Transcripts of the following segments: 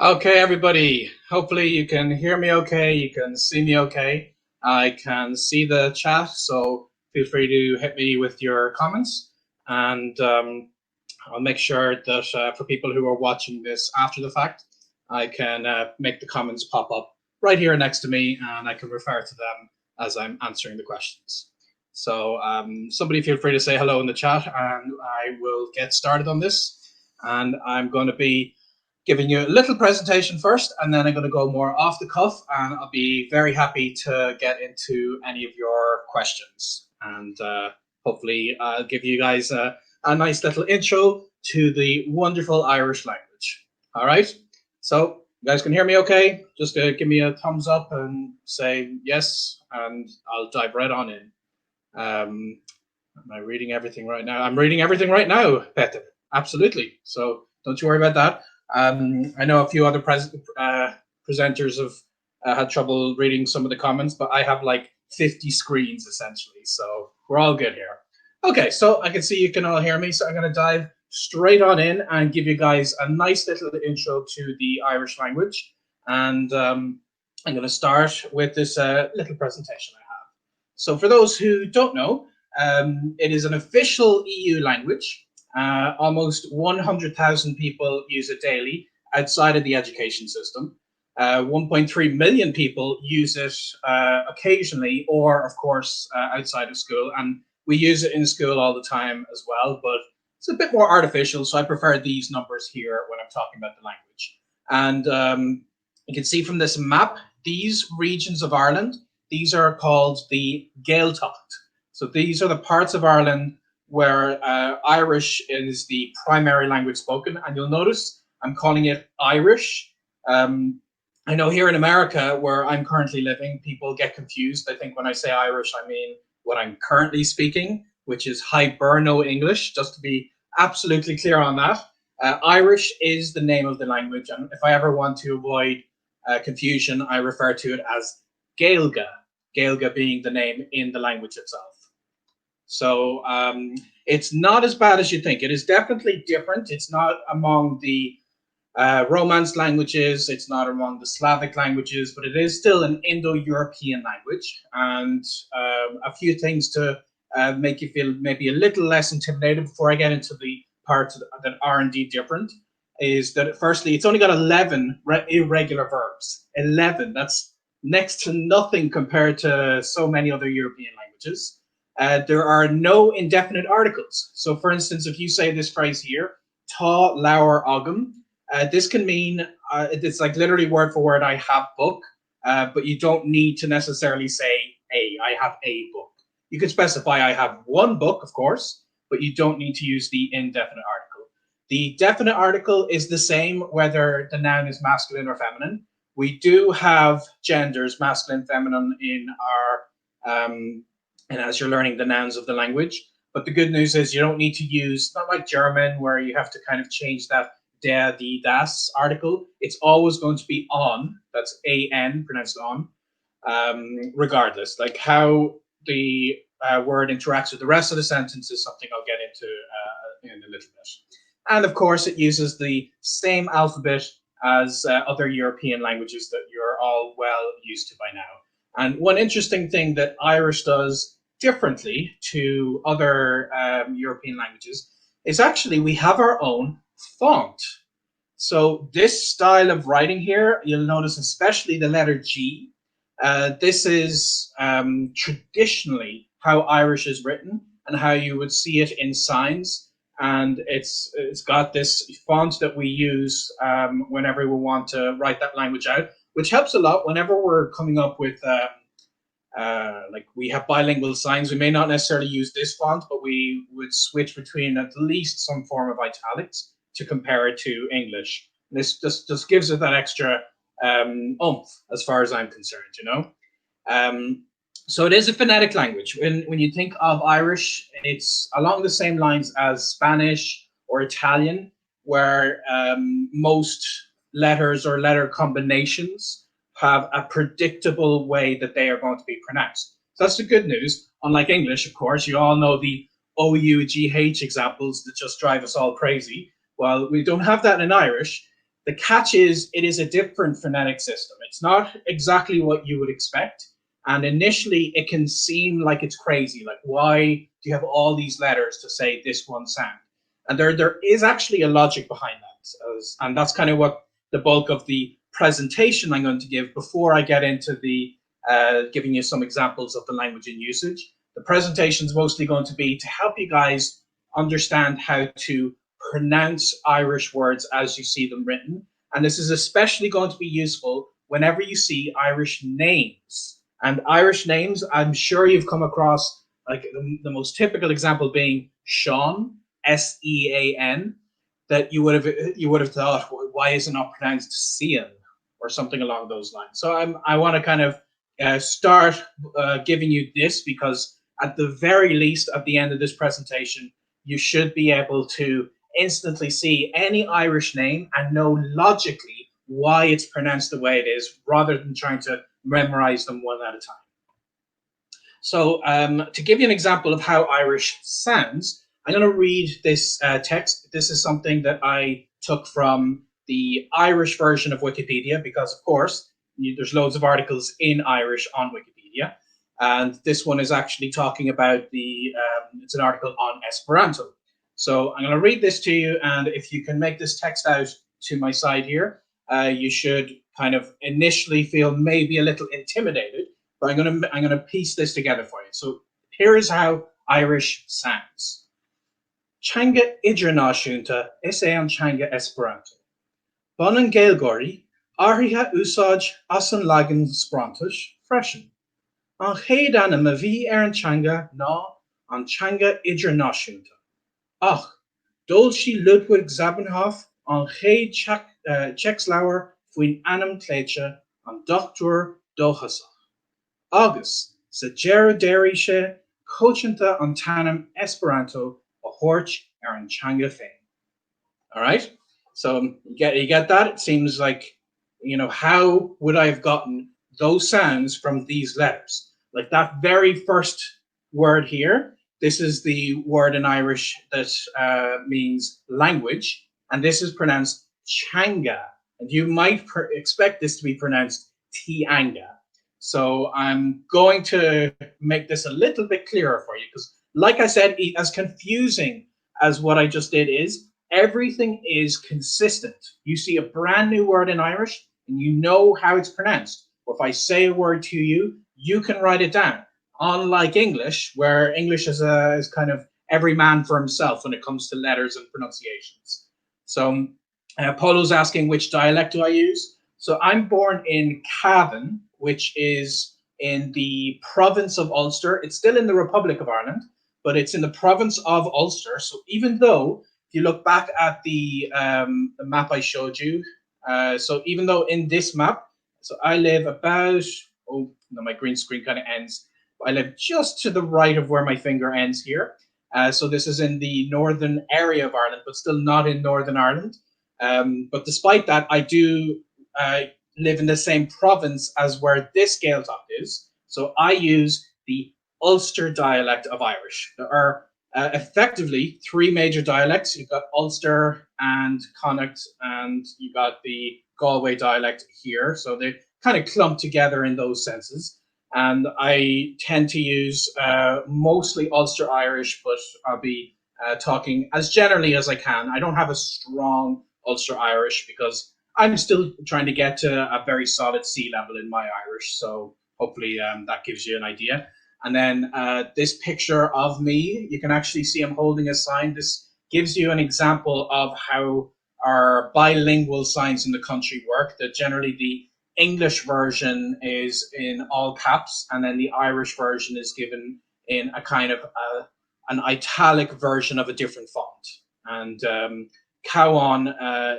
Okay, everybody. Hopefully you can hear me okay. You can see me okay. I can see the chat, so feel free to hit me with your comments. And I'll make sure that for people who are watching this after the fact, I can make the comments pop up right here next to me, and I can refer to them as I'm answering the questions. So somebody feel free to say hello in the chat, and I will get started on this. And I'm going to be giving you a little presentation first, and then I'm going to go more off the cuff, and I'll be very happy to get into any of your questions. And hopefully I'll give you guys a nice little intro to the wonderful Irish language. All right, so you guys can hear me okay? Just give me a thumbs up and say yes, and I'll dive right on in. Am I reading everything right now? I'm reading everything right now, Peter. Absolutely. So don't you worry about that. I know a few other presenters have had trouble reading some of the comments, but I have like 50 screens essentially, so we're all good here. Okay, so I can see you can all hear me, so I'm going to dive straight on in and give you guys a nice little intro to the Irish language. And I'm going to start with this little presentation I have. So for those who don't know, it is an official EU language. Almost 100,000 people use it daily outside of the education system. 1.3 million people use it occasionally or, of course, outside of school. And we use it in school all the time as well, but it's a bit more artificial, so I prefer these numbers here when I'm talking about the language. And you can see from this map, these regions of Ireland, these are called the Gaeilge. So these are the parts of Ireland where Irish is the primary language spoken. And you'll notice I'm calling it Irish. I know here in America, where I'm currently living, people get confused. I think when I say Irish, I mean what I'm currently speaking, which is Hiberno English, just to be absolutely clear on that. Irish is the name of the language. And if I ever want to avoid confusion, I refer to it as Gaeilge, Gaeilge being the name in the language itself. So it's not as bad as you think. It is definitely different. It's not among the Romance languages. It's not among the Slavic languages, but it is still an Indo-European language. And a few things to make you feel maybe a little less intimidated before I get into the parts that are indeed different is that firstly, it's only got 11 irregular verbs. 11. That's next to nothing compared to so many other European languages. There are no indefinite articles. So for instance, if you say this phrase here, tá leabhar agam, this can mean, it's like literally word for word, I have book, but you don't need to necessarily say I have a book. You could specify I have one book, of course, but you don't need to use the indefinite article. The definite article is the same whether the noun is masculine or feminine. We do have genders, masculine, feminine, in our and as you're learning the nouns of the language. But the good news is you don't need to use, not like German where you have to kind of change that der, die, das article. It's always going to be on, that's A-N, pronounced on, regardless. Like how the word interacts with the rest of the sentence is something I'll get into in a little bit. And of course, it uses the same alphabet as other European languages that you're all well used to by now. And one interesting thing that Irish does differently to other European languages is actually we have our own font. So this style of writing here, you'll notice especially the letter G. This is traditionally how Irish is written and how you would see it in signs. And it's got this font that we use whenever we want to write that language out, which helps a lot whenever we're coming up with like we have bilingual signs. We may not necessarily use this font, but we would switch between at least some form of italics to compare it to English. This just gives it that extra oomph as far as I'm concerned, you know. So it is a phonetic language. When you think of Irish, it's along the same lines as Spanish or Italian, where most letters or letter combinations have a predictable way that they are going to be pronounced. So that's the good news. Unlike English, of course, you all know the OUGH examples that just drive us all crazy. Well, we don't have that in Irish. The catch is it is a different phonetic system. It's not exactly what you would expect. And initially, it can seem like it's crazy. Like, why do you have all these letters to say this one sound? And there is actually a logic behind that. And that's kind of what the bulk of the presentation I'm going to give before I get into the giving you some examples of the language in usage. The presentation is mostly going to be to help you guys understand how to pronounce Irish words as you see them written. And this is especially going to be useful whenever you see Irish names. And Irish names, I'm sure you've come across like the most typical example being Sean, Sean, that you would have thought, why is it not pronounced Cian or something along those lines? So I want to kind of start giving you this because at the very least, at the end of this presentation, you should be able to instantly see any Irish name and know logically why it's pronounced the way it is, rather than trying to memorize them one at a time. So to give you an example of how Irish sounds, I'm going to read this text. This is something that I took from the Irish version of Wikipedia because, of course, there's loads of articles in Irish on Wikipedia. And this one is actually talking about it's an article on Esperanto. So I'm going to read this to you, and if you can make this text out to my side here, you should kind of initially feel maybe a little intimidated, but I'm going to piece this together for you. So here is how Irish sounds. Teanga idirnáisiúnta is é an teanga Esperanto. Bon an Gaeilge, áirithe úsáid as an leagan Esperantais freisin. An chéad anam a bhí ar an teanga ná an teanga idirnáisiúnta. Ach, dul sí Ludwig Zabenhoff an chéad Czechslauer faoin anam cléite an Dr. Dóchasach. Agus, sa Gerardéirí sé coachanta an tanam Esperanto a hort ar an teanga féin. All right, so you get that? It seems like, how would I have gotten those sounds from these letters? Like that very first word here, this is the word in Irish that means language, and this is pronounced teanga, and you might expect this to be pronounced tianga. So I'm going to make this a little bit clearer for you because, like I said, as confusing as what I just did is, everything is consistent. You see a brand new word in Irish and you know how it's pronounced. Or if I say a word to you, you can write it down. Unlike English, where English is kind of every man for himself when it comes to letters and pronunciations. So Polo's asking, which dialect do I use? So I'm born in Cavan, which is in the province of Ulster. It's still in the Republic of Ireland, but it's in the province of Ulster. So even though, if you look back at the map I showed you, so even though in this map, so I live about, oh, no, my green screen kind of ends. I live just to the right of where my finger ends here. So this is in the northern area of Ireland, but still not in Northern Ireland. But despite that, I do live in the same province as where this Gaeltacht is. So I use the Ulster dialect of Irish. There are effectively three major dialects. You've got Ulster and Connacht, and you got the Galway dialect here. So they kind of clump together in those senses. And I tend to use mostly Ulster Irish, but I'll be talking as generally as I can. I don't have a strong Ulster Irish because I'm still trying to get to a very solid C level in my Irish. So hopefully that gives you an idea. And then this picture of me, you can actually see I'm holding a sign. This gives you an example of how our bilingual signs in the country work, that generally the English version is in all caps, and then the Irish version is given in a kind of an italic version of a different font. And Cowan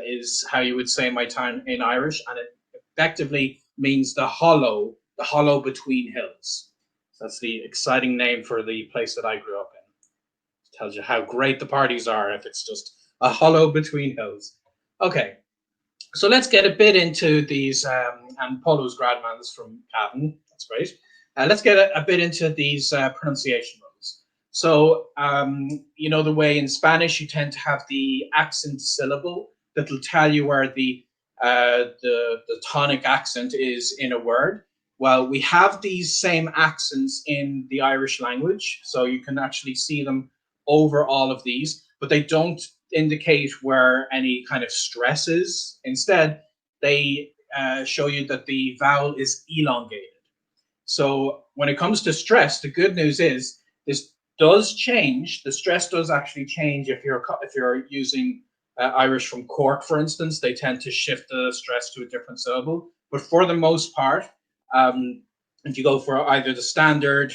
is how you would say my town in Irish, and it effectively means the hollow between hills. So that's the exciting name for the place that I grew up in. It tells you how great the parties are if it's just a hollow between hills. Okay, so let's get a bit into these, and Polo's Gradman's from Cavan, that's great. Let's get a bit into these pronunciation rules. So, the way in Spanish you tend to have the accent syllable that will tell you where the the tonic accent is in a word. Well, we have these same accents in the Irish language, so you can actually see them over all of these, but they don't indicate where any kind of stress is. Instead, they show you that the vowel is elongated. So when it comes to stress, the good news is this does change. The stress does actually change if you're using Irish from Cork, for instance. They tend to shift the stress to a different syllable. But for the most part, if you go for either the standard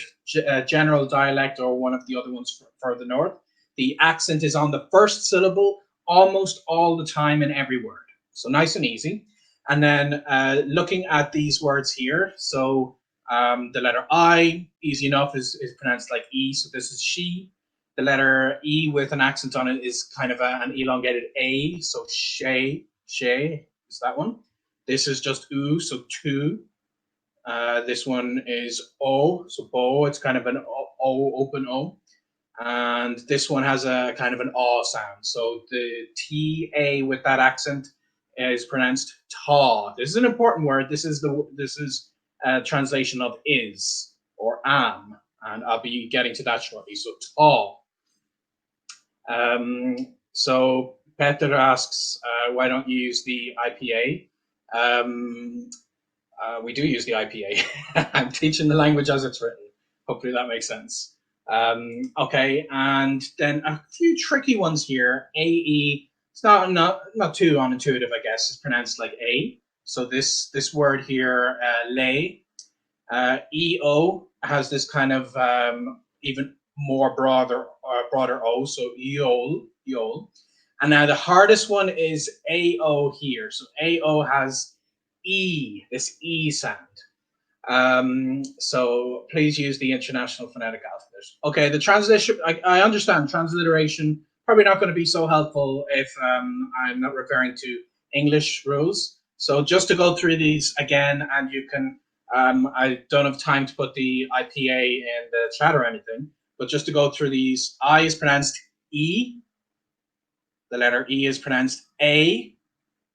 general dialect or one of the other ones further north, the accent is on the first syllable almost all the time in every word. So nice and easy. And then looking at these words here, so the letter I, easy enough, is pronounced like E, so this is she. The letter E with an accent on it is kind of an elongated A, so she is that one. This is just U, so two. This one is O, so bo, it's kind of an O, open O. And this one has a kind of an aw sound. So the T-A with that accent is pronounced ta. This is an important word. This is a translation of is or am, and I'll be getting to that shortly. So ta. So Peter asks, why don't you use the IPA? We do use the IPA. I'm teaching the language as it's written. Hopefully that makes sense. Okay, and then a few tricky ones here. AE, it's not too unintuitive, I guess. It's pronounced like A. So this word here, lay, EO has this kind of even more broader O. So eol. And now the hardest one is AO here. So AO has E, this E sound. So please use the International Phonetic Alphabet. Okay, the translation, I understand transliteration, probably not going to be so helpful if I'm not referring to English rules. So just to go through these again, and you can, I don't have time to put the IPA in the chat or anything, but just to go through these, I is pronounced E, the letter E is pronounced A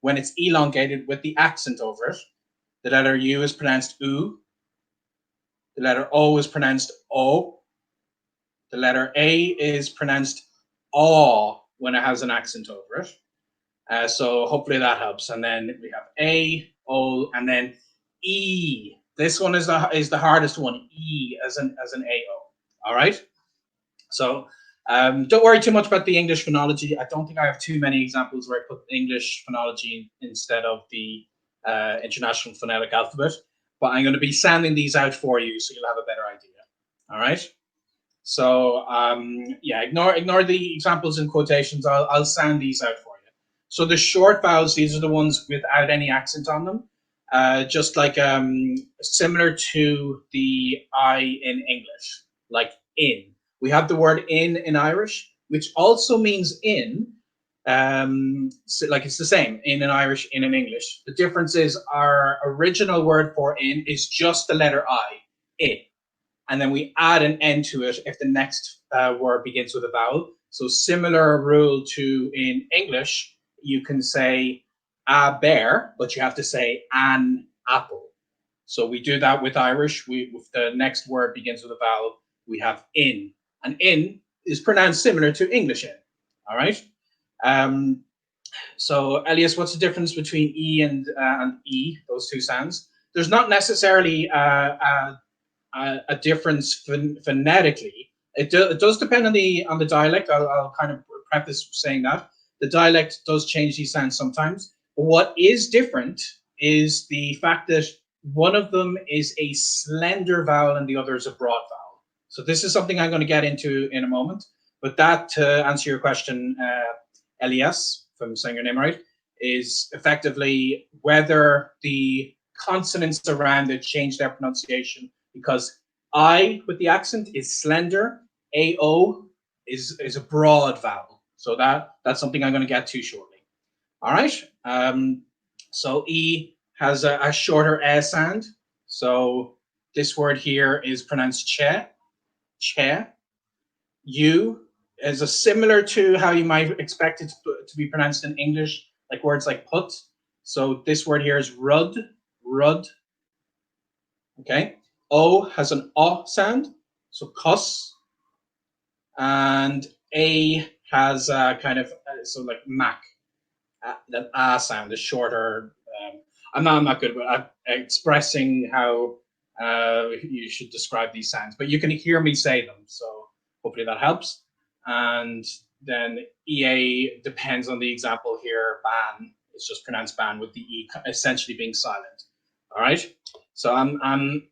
when it's elongated with the accent over it. The letter U is pronounced U. The letter O is pronounced O. The letter A is pronounced aw when it has an accent over it. So hopefully that helps. And then we have A, O, and then E. This one is the hardest one. E as an AO. All right. So don't worry too much about the English phonology. I don't think I have too many examples where I put English phonology instead of the International Phonetic Alphabet, but I'm going to be sanding these out for you so you'll have a better idea. All right. So yeah, ignore the examples and quotations. I'll sand these out for you. So the short vowels, these are the ones without any accent on them, just like similar to the I in English, like in. We have the word in Irish, which also means in. So like it's the same in Irish, in English. The difference is our original word for in is just the letter I, in. And then we add an N to it if the next word begins with a vowel. So similar rule to in English, you can say a bear, but you have to say an apple. So we do that with Irish. If the next word begins with a vowel, we have in. And in is pronounced similar to English in. All right. So Elias, what's the difference between E and E, those two sounds? There's not necessarily a difference phonetically. It does depend on the dialect. I'll kind of preface saying that the dialect does change these sounds sometimes. But what is different is the fact that one of them is a slender vowel and the other is a broad vowel. So this is something I'm going to get into in a moment. But that, to answer your question, Elias, if I'm saying your name right, is effectively whether the consonants around it change their pronunciation, because I with the accent is slender, AO is a broad vowel. So that's something I'm going to get to shortly. All right. So E has a shorter S sound. So this word here is pronounced che. U is a similar to how you might expect it to be pronounced in English, like words like put. So this word here is rud, rud. Okay. O has an O sound, so cos. And A has kind of so like Mac. The sound is shorter. I'm not good at expressing how you should describe these sounds, but you can hear me say them, so hopefully that helps. And then EA depends on the example here. Ban, it's just pronounced ban with the E essentially being silent. All right. So I'm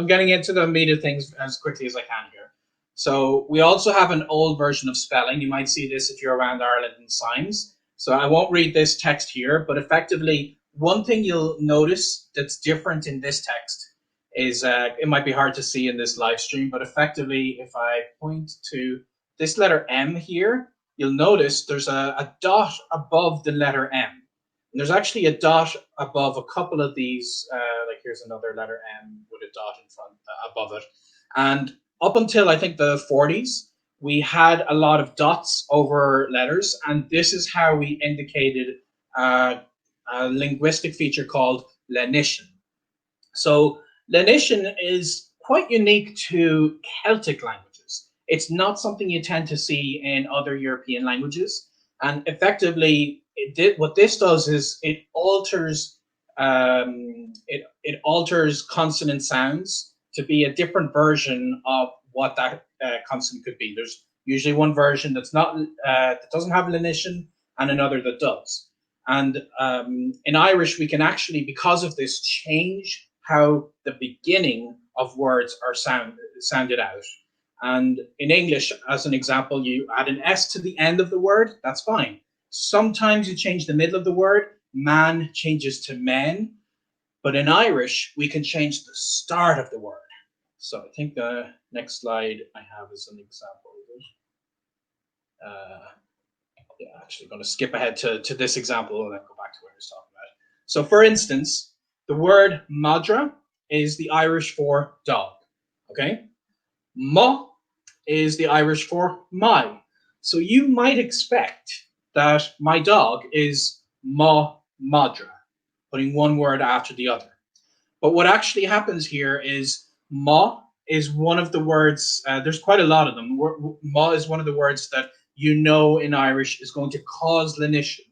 getting into the meat of things as quickly as I can here. So we also have an old version of spelling. You might see this if you're around Ireland in signs. So I won't read this text here, but effectively, one thing you'll notice that's different in this text is it might be hard to see in this live stream, but effectively, if I point to this letter M here, you'll notice there's a dot above the letter M. And there's actually a dot above a couple of these, like here's another letter M with a dot in front above it. And up until I think the 40s, we had a lot of dots over letters, and this is how we indicated a linguistic feature called lenition. So lenition is quite unique to Celtic languages. It's not something you tend to see in other European languages, and effectively, what this does is it alters it alters consonant sounds to be a different version of what that consonant could be. There's usually one version that's not that doesn't have lenition, and another that does. And in Irish, we can actually, because of this, change how the beginning of words are sounded out. And in English, as an example, you add an S to the end of the word, that's fine. Sometimes you change the middle of the word, man changes to men, but in Irish, we can change the start of the word. So I think the next slide I have is an example of it. Yeah, actually going to skip ahead to this example and then go back to what I was talking about. So for instance, the word madra is the Irish for dog, okay? Ma is the Irish for my. So you might expect that my dog is ma madra, putting one word after the other. But what actually happens here is ma is one of the words, there's quite a lot of them. Ma is one of the words that you know in Irish is going to cause lenition.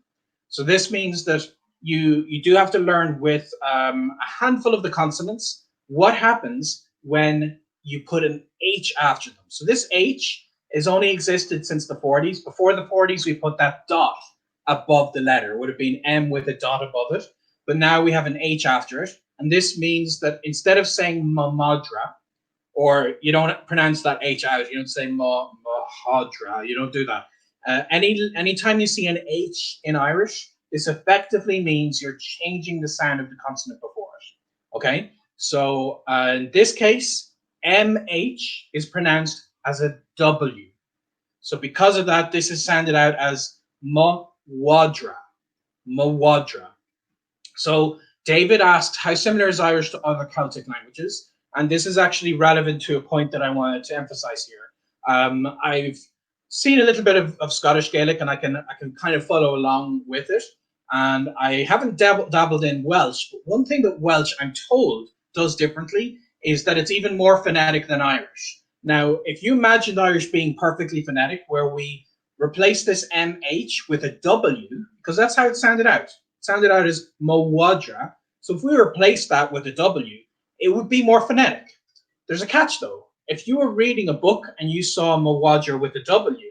So this means that you do have to learn with a handful of the consonants what happens when you put an H after them. So this H has only existed since the 40s. Before the 40s, we put that dot above the letter. It would have been M with a dot above it. But now we have an H after it. And this means that instead of saying mamadra, or you don't pronounce that H out, you don't say mahadra, you don't do that. Anytime you see an H in Irish, this effectively means you're changing the sound of the consonant before it. Okay? So in this case, MH is pronounced as a W. So because of that, this is sounded out as mawadra. Mawadra. So David asked, how similar is Irish to other Celtic languages? And this is actually relevant to a point that I wanted to emphasize here. I've seen a little bit of Scottish Gaelic, and I can kind of follow along with it. And I haven't dabbled in Welsh, but one thing that Welsh, I'm told, does differently is that it's even more phonetic than Irish. Now, if you imagined Irish being perfectly phonetic, where we replace this MH with a W, because that's how it sounded out. Sounded out as mawadra. So if we replace that with a W, it would be more phonetic. There's a catch though. If you were reading a book and you saw mawadra with a W,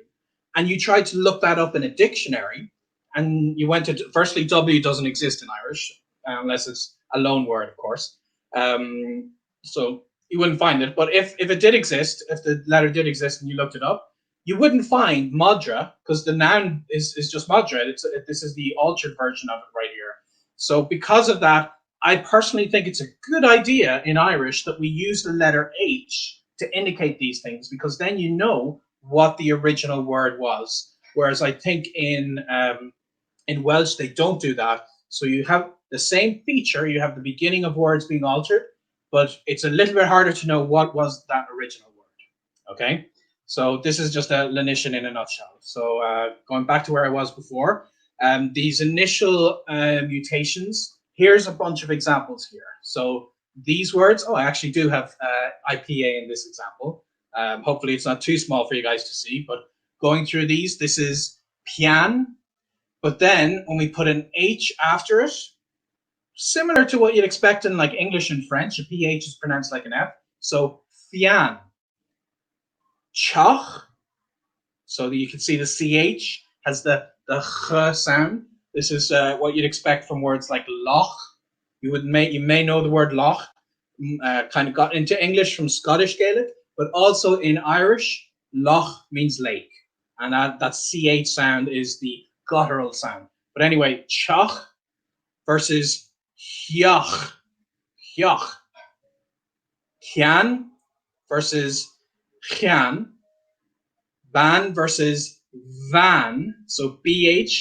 and you tried to look that up in a dictionary, and you went to, firstly, W doesn't exist in Irish, unless it's a loan word, of course. So you wouldn't find it. But if it did exist, if the letter did exist and you looked it up, you wouldn't find madra, because the noun is just madra. This is the altered version of it right here. So because of that, I personally think it's a good idea in Irish that we use the letter H to indicate these things, because then you know what the original word was. Whereas I think in Welsh, they don't do that. So you have the same feature. You have the beginning of words being altered, but it's a little bit harder to know what was that original word. Okay? So this is just a lenition in a nutshell. So going back to where I was before. these initial mutations, here's a bunch of examples here. So these words, oh, I actually do have IPA in this example. Hopefully it's not too small for you guys to see, but going through these, this is pian, but then when we put an H after it, similar to what you'd expect in like English and French, a PH is pronounced like an F. So fian, chach. So you can see the CH has the ch sound. This is what you'd expect from words like loch. You may know the word loch, kind of got into English from Scottish Gaelic, but also in Irish, loch means lake. And that CH sound is the guttural sound. But anyway, chach versus hioch. Hioch. Chian versus chian. Ban versus van. So BH,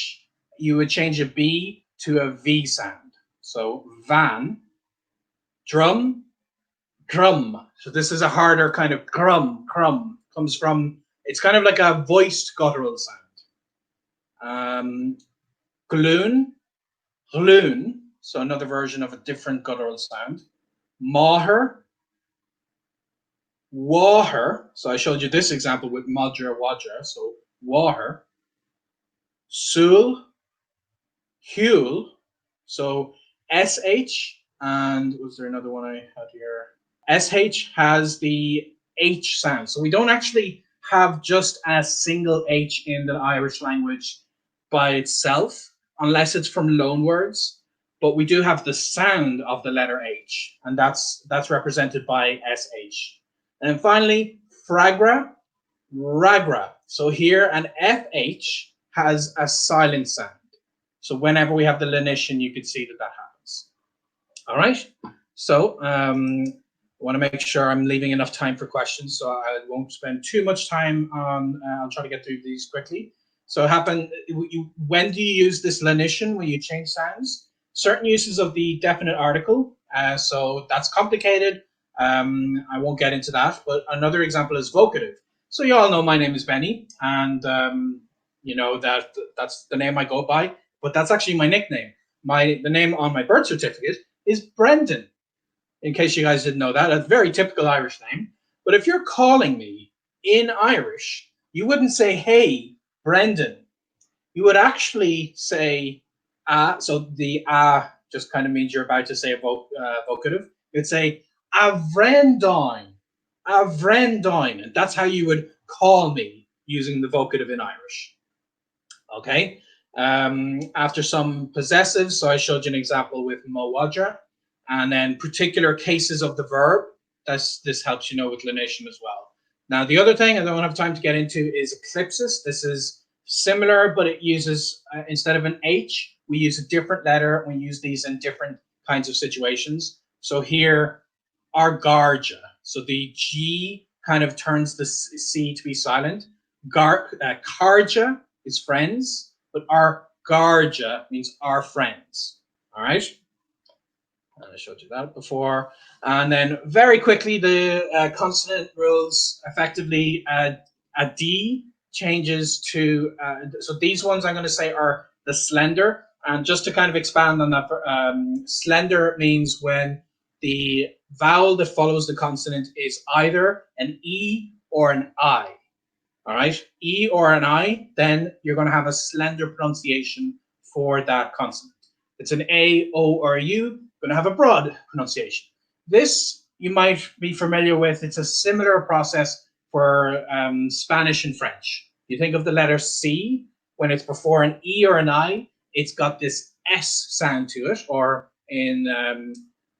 you would change a B to a V sound. So van. Drum, drum. So this is a harder kind of crumb. Comes from, it's kind of like a voiced guttural sound. Gloon, gloon. So another version of a different guttural sound. Maher, waher. So I showed you this example with madra, wadra. So waher. Sul, hule. So SH, and was there another one I had here? SH has the H sound. So we don't actually have just a single H in the Irish language by itself, unless it's from loan words. But we do have the sound of the letter H, and that's represented by SH. And then finally, fragra, ragra. So here an FH has a silent sound. So whenever we have the lenition, you can see that happens. All right. So I want to make sure I'm leaving enough time for questions, so I won't spend too much time on. I'll try to get through these quickly. So when do you use this lenition when you change sounds? Certain uses of the definite article. So that's complicated. I won't get into that. But another example is vocative. So you all know my name is Benny, and you know that's the name I go by. But that's actually my nickname. The name on my birth certificate is Brendan. In case you guys didn't know that, a very typical Irish name. But if you're calling me in Irish, you wouldn't say, "Hey, Brendan." You would actually say, so the just kind of means you're about to say a vocative. You'd say, "A Vrendoin," "A Vrendoin," and that's how you would call me using the vocative in Irish. Okay. After some possessives, so I showed you an example with mowadra, and then particular cases of the verb. This helps you know with lenition as well. Now, the other thing I don't have time to get into is eclipsis. This is similar, but it uses, instead of an H, we use a different letter. We use these in different kinds of situations. So here, argarja. So the G kind of turns the C to be silent. Karja is friends, but argarja means our friends. All right. And I showed you that before. And then very quickly, the consonant rules effectively a D changes to, so these ones I'm going to say are the slender. And just to kind of expand on that, slender means when the vowel that follows the consonant is either an E or an I. All right, E or an I, then you're going to have a slender pronunciation for that consonant. It's an A, O, or a U, going to have a broad pronunciation. This you might be familiar with. It's a similar process for Spanish and French. You think of the letter C, when it's before an E or an I, it's got this S sound to it, or in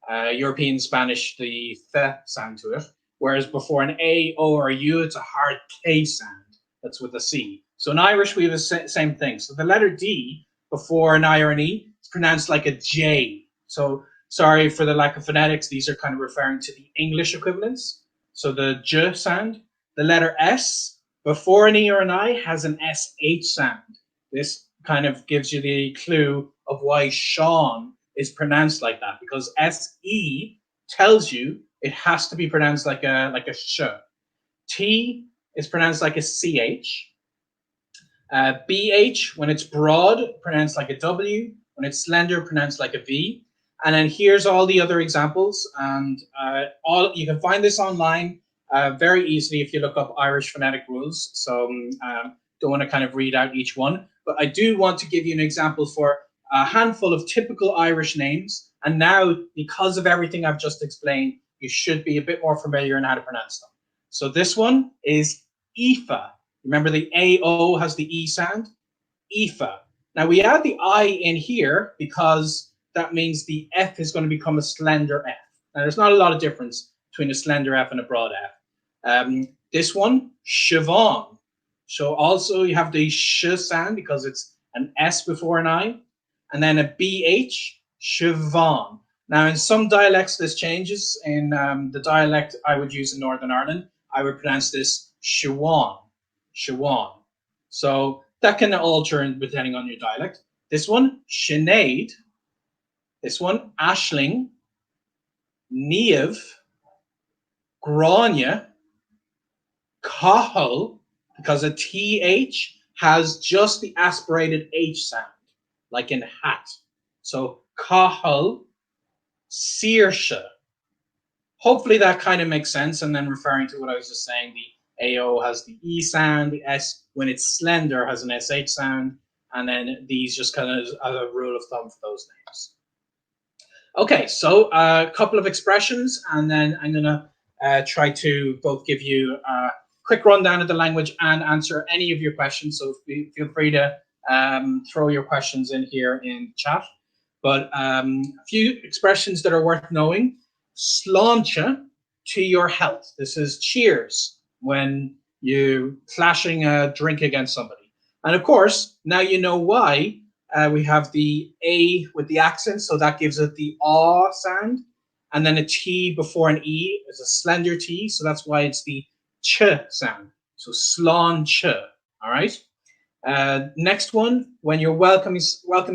European Spanish, the th sound to it. Whereas before an A, O, or a U, it's a hard K sound. That's with a C. So in Irish, we have the same thing. So the letter D before an I or an E is pronounced like a J. So sorry for the lack of phonetics. These are kind of referring to the English equivalents. So the J sound. The letter S before an E or an I has an SH sound. This kind of gives you the clue of why Sean is pronounced like that, because SE tells you it has to be pronounced like a sh. T is pronounced like a CH. BH, when it's broad, pronounced like a W. When it's slender, pronounced like a V. And then here's all the other examples. And you can find this online very easily if you look up Irish phonetic rules. So don't want to kind of read out each one. But I do want to give you an example for a handful of typical Irish names. And now, because of everything I've just explained, you should be a bit more familiar in how to pronounce them. So this one is Aoife. Remember the AO has the E sound? Aoife. Now we add the I in here because that means the F is going to become a slender F. Now there's not a lot of difference between a slender F and a broad F. This one, Siobhan. So also you have the sh sound because it's an S before an I. And then a BH, Siobhan. Now in some dialects this changes. In the dialect I would use in Northern Ireland, I would pronounce this Siobhan. Siobhan. So that can alter depending on your dialect. This one, Sinead. This one, Ashling. Niamh. Grania. Cathal, because a TH has just the aspirated H sound, like in hat. So Cathal. Saoirse. Hopefully that kind of makes sense. And then referring to what I was just saying, the AO has the E sound, the S, when it's slender, has an SH sound, and then these just kind of as a rule of thumb for those names. Okay, so a couple of expressions, and then I'm going to try to both give you a quick rundown of the language and answer any of your questions. So feel free to throw your questions in here in chat. But a few expressions that are worth knowing. Sláinte, to your health. This is cheers when you're clashing a drink against somebody. And of course, now you know why we have the A with the accent, so that gives it the aw sound. And then a T before an E is a slender T, so that's why it's the ch sound. So sláinte, all right? Next one, when you're welcoming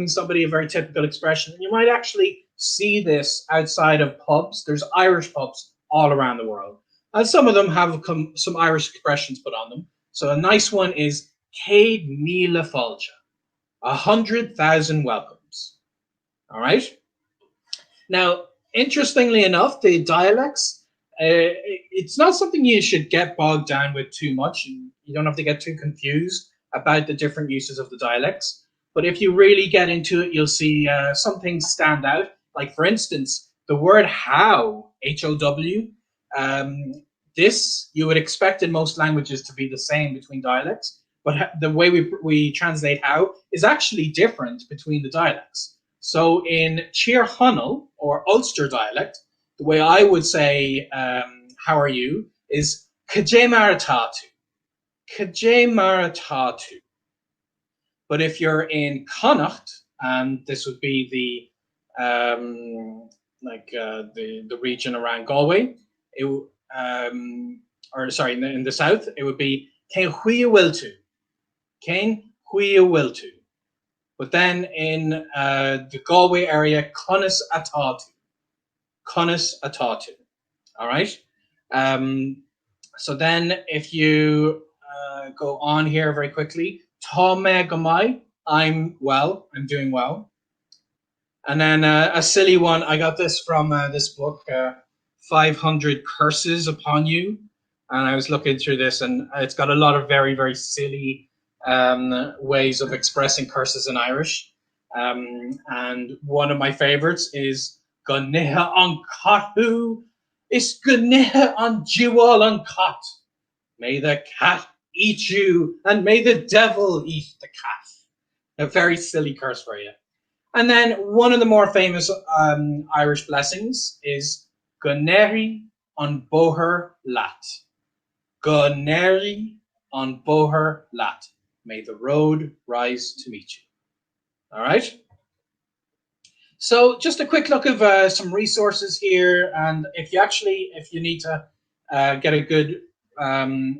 somebody, a very typical expression. You might actually see this outside of pubs. There's Irish pubs all around the world. And some of them have some Irish expressions put on them. So a nice one is Céad Míle Fáilte, 100,000 welcomes. All right? Now, interestingly enough, the dialects, it's not something you should get bogged down with too much. You don't have to get too confused about the different uses of the dialects. But if you really get into it, you'll see some things stand out. Like, for instance, the word how, H-O-W, this you would expect in most languages to be the same between dialects. But the way we translate how is actually different between the dialects. So in Tír Chonaill, or Ulster dialect, the way I would say, how are you, is Caidé mar atá tú. Caidé mar atá tú. But if you're in Connacht, and this would be the region around Galway, in the south, it would be Cén Chuaigh Bhfuil tú. Cén Chuaigh Bhfuil tú. But then in the Galway area, Conas atá tú. Conas atá tú. All right. So then if you go on here very quickly, Tá me go maith, I'm well, I'm doing well. And then a silly one, I got this from this book, 500 Curses Upon You. And I was looking through this, and it's got a lot of very, very silly ways of expressing curses in Irish. And one of my favorites is Gonithe an cathu is Gonithe an jiwal an cat. May the cat eat you, and may the devil eat the cat. A very silly curse for you. And then one of the more famous Irish blessings is Goneri an bóthar lat. Goneri an bóthar lat. May the road rise to meet you. All right. So just a quick look of some resources here. And if you need to get a good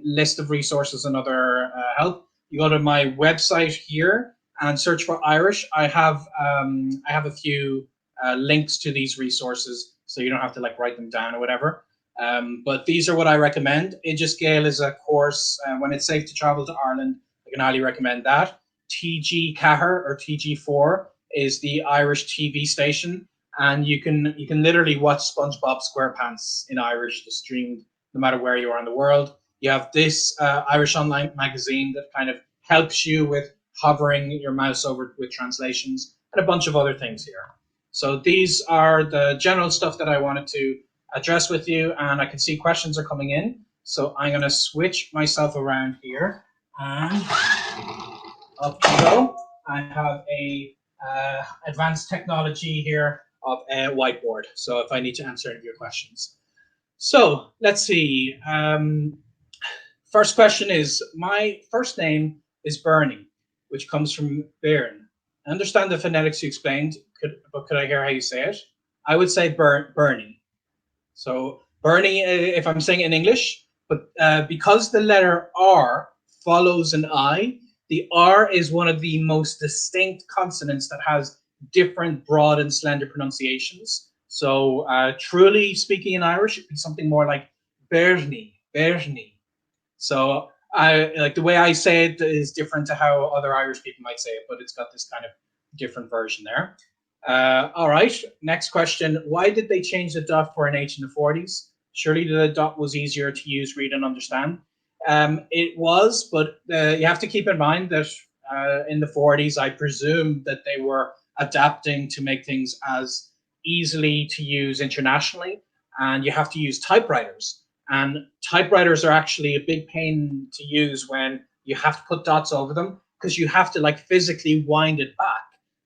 list of resources and other help, you go to my website here and search for Irish. I have a few links to these resources, so you don't have to like write them down or whatever. But these are what I recommend. Gaeilge is a course when it's safe to travel to Ireland, a can highly recommend that. TG Cahir or TG4 is the Irish TV station, and you can literally watch SpongeBob SquarePants in Irish, streamed no matter where you are in the world. You have this Irish online magazine that kind of helps you with hovering your mouse over with translations and a bunch of other things here. So these are the general stuff that I wanted to address with you, and I can see questions are coming in. So I'm going to switch myself around here, and up we go. I have a advanced technology here of a whiteboard. So if I need to answer any of your questions. So let's see. First question is, my first name is Bernie, which comes from Bairn. I understand the phonetics you explained, but could I hear how you say it? I would say Bernie. So Bernie, if I'm saying it in English, but because the letter R follows an I, the R is one of the most distinct consonants that has different broad and slender pronunciations. So truly speaking in Irish, it'd be something more like Bernie, Bernie. So I like the way I say it is different to how other Irish people might say it, but it's got this kind of different version there. All right, next question. Why did they change the dot for an H in the 40s? Surely the dot was easier to use, read, and understand. It was, but you have to keep in mind that in the 40s, I presume that they were adapting to make things as easily to use internationally, and you have to use typewriters. And typewriters are actually a big pain to use when you have to put dots over them, because you have to like physically wind it back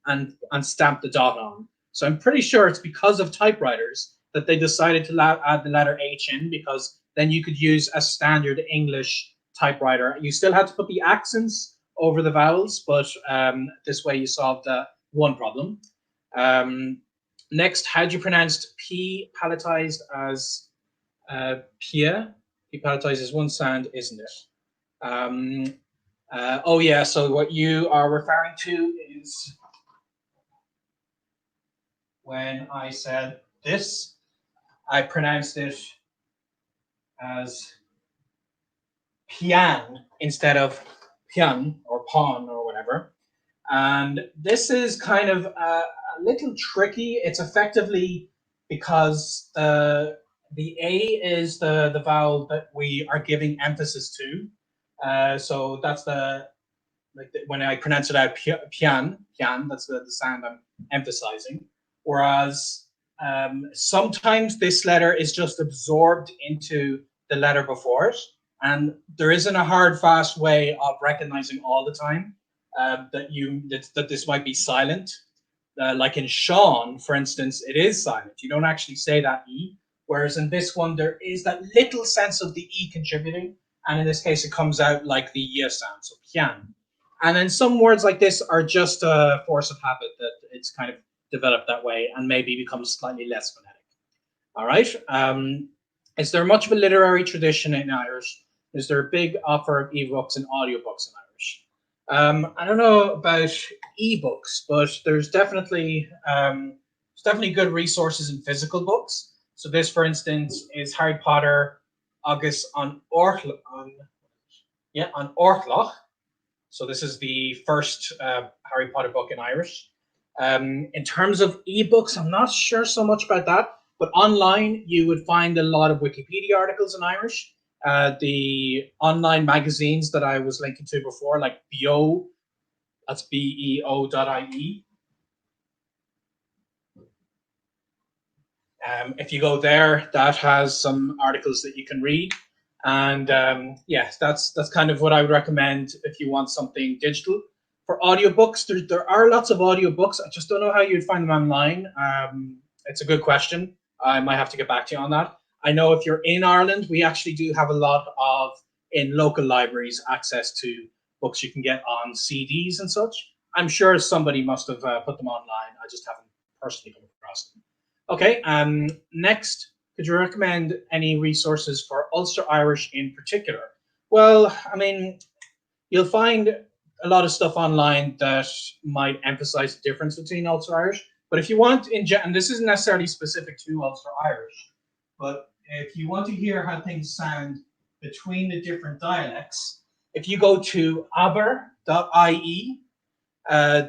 and stamp the dot on. So I'm pretty sure it's because of typewriters that they decided to add the letter H in, because then you could use a standard English typewriter. You still had to put the accents over the vowels, but this way you solved one problem. Next, how do you pronounce P palatized as Pia? P palatized is one sound, isn't it? Oh yeah, so what you are referring to is when I said this, I pronounced it as pian instead of pian or pawn or whatever. And this is kind of a little tricky. It's effectively because the A is the vowel that we are giving emphasis to. So that's when I pronounce it out, pian, that's the sound I'm emphasizing. Whereas sometimes this letter is just absorbed into the letter before it, and there isn't a hard, fast way of recognizing all the time that this might be silent. Like in Sean, for instance, it is silent. You don't actually say that E. Whereas in this one, there is that little sense of the E contributing, and in this case, it comes out like the Y sound, so pian. And then some words like this are just a force of habit that it's kind of developed that way and maybe becomes slightly less phonetic. All right. Is there much of a literary tradition in Irish? Is there a big offer of ebooks and audiobooks in Irish? I don't know about ebooks, but there's definitely good resources in physical books. So this, for instance, is Harry Potter August on Orchloch. On Orchloch. So this is the first Harry Potter book in Irish. In terms of ebooks, I'm not sure so much about that, but online you would find a lot of Wikipedia articles in Irish. The online magazines that I was linking to before, like BEO, that's BEO.ie. If you go there, that has some articles that you can read. And yes, that's kind of what I would recommend if you want something digital. For audiobooks, there are lots of audiobooks. I just don't know how you'd find them online. It's a good question. I might have to get back to you on that. I know if you're in Ireland, we actually do have a lot of, in local libraries, access to books you can get on CDs and such. I'm sure somebody must have put them online. I just haven't personally come across them. Okay, next, could you recommend any resources for Ulster Irish in particular? Well, I mean, you'll find a lot of stuff online that might emphasize the difference between Ulster Irish. But if you want, and this isn't necessarily specific to Ulster Irish, but if you want to hear how things sound between the different dialects, if you go to aber.ie,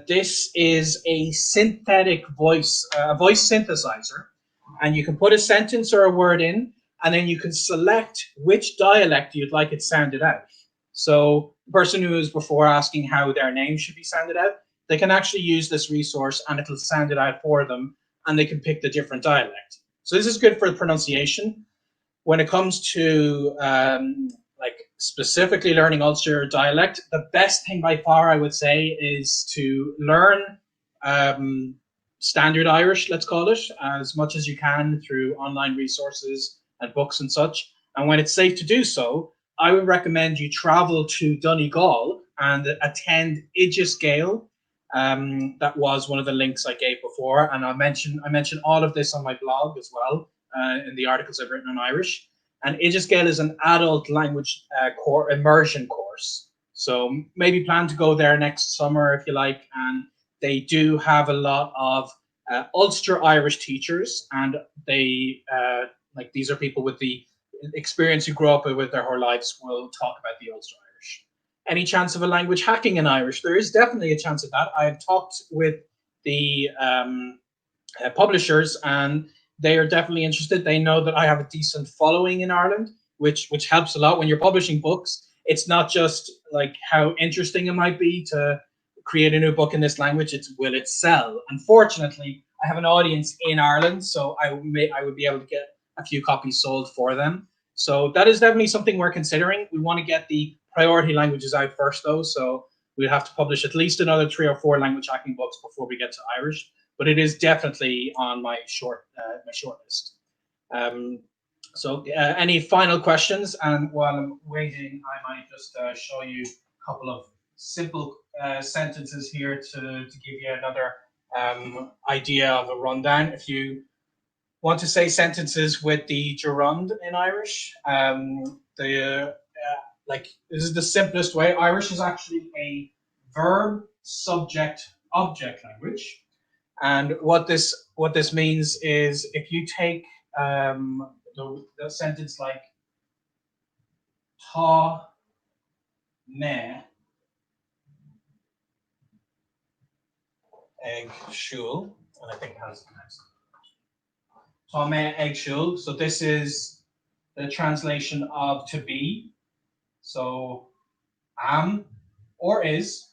this is a synthetic voice synthesizer, and you can put a sentence or a word in, and then you can select which dialect you'd like it sounded out. So the person who was before asking how their name should be sounded out, they can actually use this resource and it'll sound it out for them, and they can pick the different dialect. So this is good for the pronunciation. When it comes to like specifically learning Ulster dialect, the best thing by far I would say is to learn standard Irish, let's call it, as much as you can through online resources and books and such. And when it's safe to do so, I would recommend you travel to Donegal and attend Gaeilge. That was one of the links I gave before, and I mentioned all of this on my blog as well, in the articles I've written on Irish. And Gaeilge is an adult language immersion course. So maybe plan to go there next summer if you like. And they do have a lot of Ulster Irish teachers, and they like these are people with the experience who grew up with their whole lives will talk about the Ulster Irish. Any chance of a language hacking in Irish? There is definitely a chance of that. I have talked with the publishers, and they are definitely interested. They know that I have a decent following in Ireland, which helps a lot when you're publishing books. It's not just like how interesting it might be to create a new book in this language. It's will it sell? Unfortunately, I have an audience in Ireland, so I would be able to get a few copies sold for them. So that is definitely something we're considering. We want to get the priority languages out first, though. So we'll have to publish at least another 3 or 4 language hacking books before we get to Irish. But it is definitely on my short list. So any final questions? And while I'm waiting, I might just show you a couple of simple sentences here to give you another idea of a rundown. If you want to say sentences with the gerund in Irish, like this is the simplest way. Irish is actually a verb, subject, object language. And what this means is if you take the sentence like tá me ag siúl, and I think it has the next. Tá me ag siúl. So this is the translation of to be. So am or is.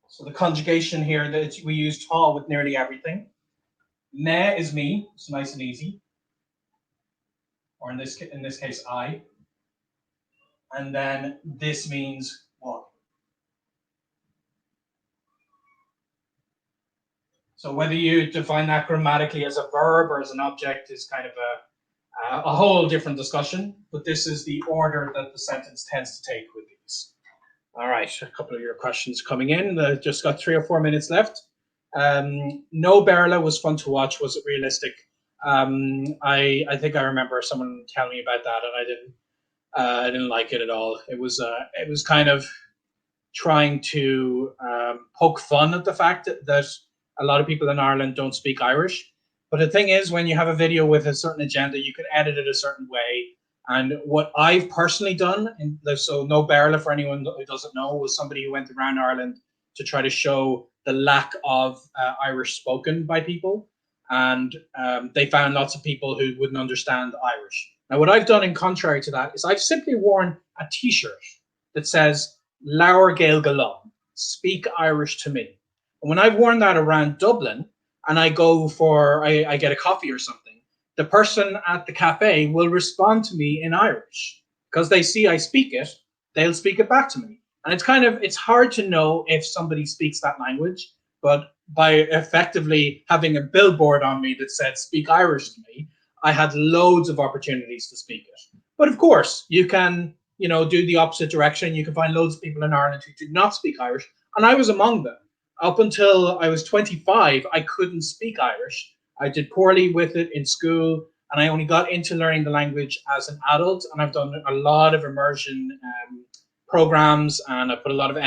So the conjugation here that we use tá with nearly everything. Me is me, so nice and easy. Or in this case, I. And then this means what? So whether you define that grammatically as a verb or as an object is kind of a whole different discussion. But this is the order that the sentence tends to take with these. All right, a couple of your questions coming in. Just got 3 or 4 minutes left. No Berla was fun to watch. Was it realistic? I think I remember someone telling me about that, and I didn't like it at all. It was kind of trying to poke fun at the fact that a lot of people in Ireland don't speak Irish. But the thing is, when you have a video with a certain agenda, you can edit it a certain way. And what I've personally done, so No Berla, for anyone who doesn't know, was somebody who went around Ireland to try to show the lack of Irish spoken by people. And they found lots of people who wouldn't understand Irish. Now, what I've done in contrary to that is I've simply worn a T-shirt that says, Laur Gaeilge, speak Irish to me. And when I've worn that around Dublin and I go for, I get a coffee or something, the person at the cafe will respond to me in Irish because they see I speak it, they'll speak it back to me. And it's hard to know if somebody speaks that language, but by effectively having a billboard on me that said speak Irish to me, I had loads of opportunities to speak it. But of course, you can, do the opposite direction. You can find loads of people in Ireland who do not speak Irish. And I was among them. Up until I was 25, I couldn't speak Irish. I did poorly with it in school, and I only got into learning the language as an adult. And I've done a lot of immersion programs, and I put a lot of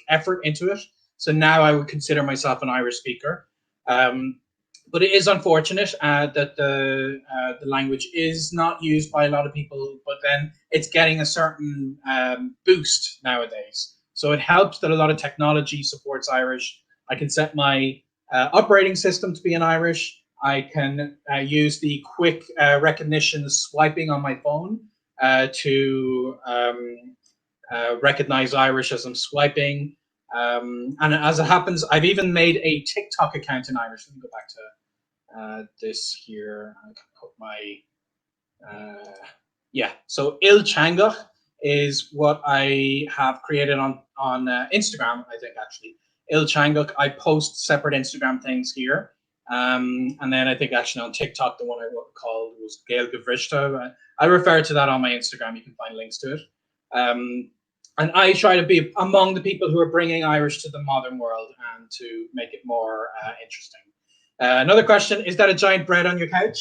effort into it. So now I would consider myself an Irish speaker. But it is unfortunate that the language is not used by a lot of people, but then it's getting a certain boost nowadays. So it helps that a lot of technology supports Irish. I can set my operating system to be in Irish. I can use the quick recognition swiping on my phone to recognize Irish as I'm swiping. And as it happens, I've even made a TikTok account in Irish. Let me go back to this here. I can put my yeah. So Il Changach is what I have created on Instagram. I think actually Il Changach. I post separate Instagram things here, and then I think actually on TikTok the one I called was Gaeilge. I refer to that on my Instagram. You can find links to it. And I try to be among the people who are bringing Irish to the modern world and to make it more interesting. Another question, is that a giant bread on your couch?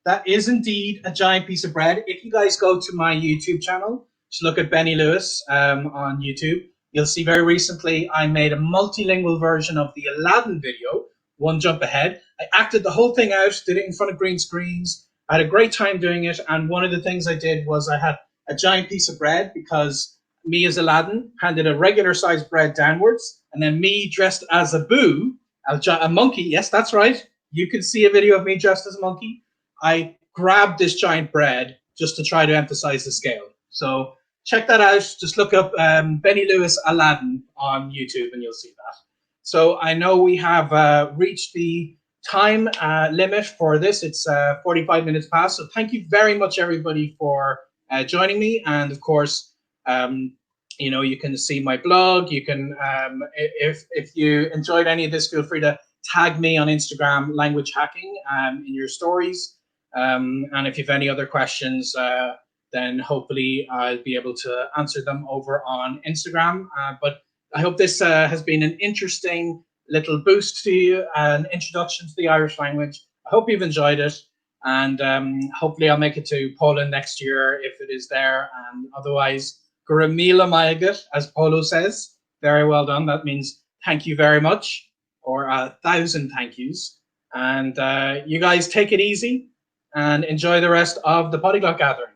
That is indeed a giant piece of bread. If you guys go to my YouTube channel, just look at Benny Lewis on YouTube, you'll see very recently I made a multilingual version of the Aladdin video, One Jump Ahead. I acted the whole thing out, did it in front of green screens. I had a great time doing it, and one of the things I did was I had a giant piece of bread because me as Aladdin handed a regular sized bread downwards, and then me dressed as a boo, a monkey. Yes, that's right. You can see a video of me dressed as a monkey. I grabbed this giant bread just to try to emphasize the scale. So check that out. Just look up Benny Lewis Aladdin on YouTube and you'll see that. So I know we have reached the time limit for this. It's 45 minutes past. So thank you very much, everybody, for joining me. And of course, you know, you can see my blog. You can, if you enjoyed any of this, feel free to tag me on Instagram, Language Hacking, in your stories. And if you have any other questions, then hopefully I'll be able to answer them over on Instagram. But I hope this has been an interesting little boost to you, an introduction to the Irish language. I hope you've enjoyed it. And hopefully I'll make it to Poland next year if it is there. And otherwise, Gramila Maigat, as Polo says. Very well done. That means thank you very much, or 1,000 thank yous. And you guys take it easy and enjoy the rest of the Polyglot Gathering.